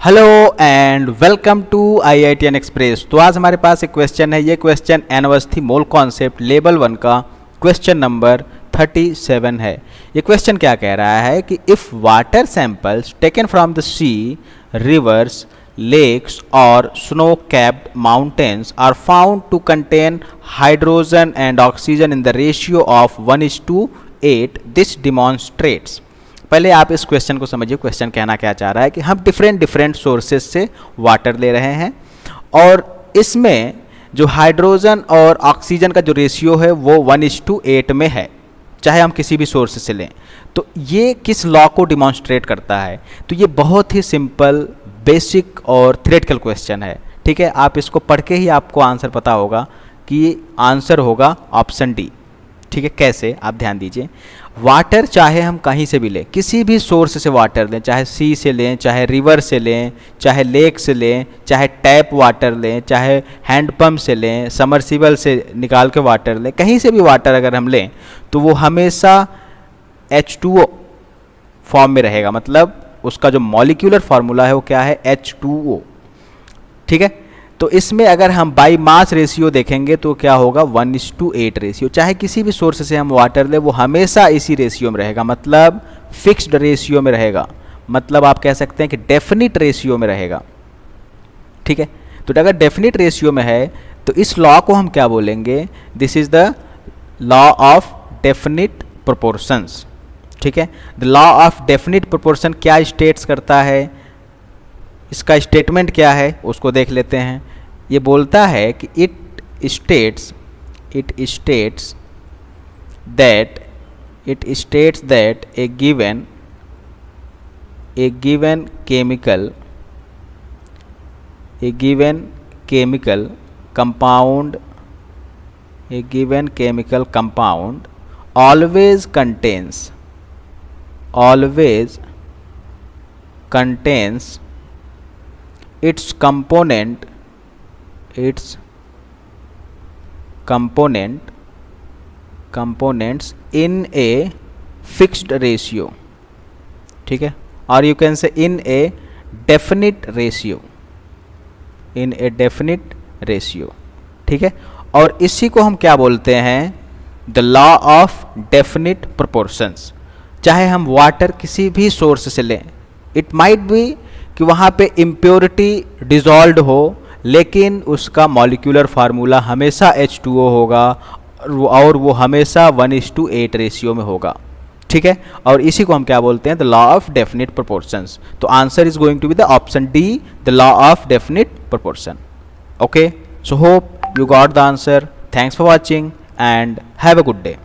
Hello and welcome to IITN express. तो आज हमारे पास एक क्वेश्चन है। ये क्वेश्चन अनवस्थी मोल कॉन्सेप्ट लेवल 1 का क्वेश्चन नंबर 37 है। ये क्वेश्चन क्या कह रहा है कि if water samples taken from the sea, rivers, lakes और snow capped mountains are found to contain hydrogen and oxygen in the ratio of 1:8, this demonstrates. पहले आप इस क्वेश्चन को समझिए। क्वेश्चन कहना क्या चाह रहा है कि हम डिफरेंट सोर्सेज से वाटर ले रहे हैं और इसमें जो हाइड्रोजन और ऑक्सीजन का जो रेशियो है वो 1:8 में है, चाहे हम किसी भी सोर्स से लें। तो ये किस लॉ को डिमॉन्स्ट्रेट करता है? तो ये बहुत ही सिंपल, बेसिक और थ्योरेटिकल क्वेश्चन है। ठीक है, आप इसको पढ़ के ही आपको आंसर पता होगा कि आंसर होगा ऑप्शन डी। ठीक है, कैसे? आप ध्यान दीजिए। वाटर चाहे हम कहीं से भी लें, किसी भी सोर्स से वाटर लें, चाहे सी से लें, चाहे रिवर से लें, चाहे लेक से लें, चाहे टैप वाटर लें, चाहे हैंडपम्प से लें, समरसीबल से निकाल के वाटर लें, कहीं से भी वाटर अगर हम लें तो वो हमेशा H2O फॉर्म में रहेगा। मतलब उसका जो मॉलिक्यूलर फार्मूला है वो क्या है? H2O। ठीक है, तो इसमें अगर हम बाई मास रेशियो देखेंगे तो क्या होगा? 1:8 रेशियो। चाहे किसी भी सोर्स से हम वाटर लें वो हमेशा इसी रेशियो में रहेगा, मतलब फिक्स्ड रेशियो में रहेगा। मतलब आप कह सकते हैं कि डेफिनिट रेशियो में रहेगा। ठीक है, तो अगर डेफिनिट रेशियो में है तो इस लॉ को हम क्या बोलेंगे? This is the law of definite proportions. ठीक है, the law of definite proportion क्या स्टेट्स करता है, इसका स्टेटमेंट क्या है उसको देख लेते हैं। ये बोलता है कि it states that A given chemical compound always contains its components in a fixed ratio. ठीक है, और you can say in a definite ratio. ठीक है, और इसी को हम क्या बोलते हैं? The law of definite proportions. चाहे हम वाटर किसी भी सोर्स से लें, इट माइट बी कि वहाँ पे इम्प्योरिटी डिजॉल्व्ड हो, लेकिन उसका मॉलिक्यूलर फार्मूला हमेशा H2O होगा और वो हमेशा 1:8 रेशियो में होगा। ठीक है, और इसी को हम क्या बोलते हैं? The law of definite proportions. तो answer is going to be the option D, the law of definite proportion. Okay, so hope you got the answer. Thanks for watching and have a good day.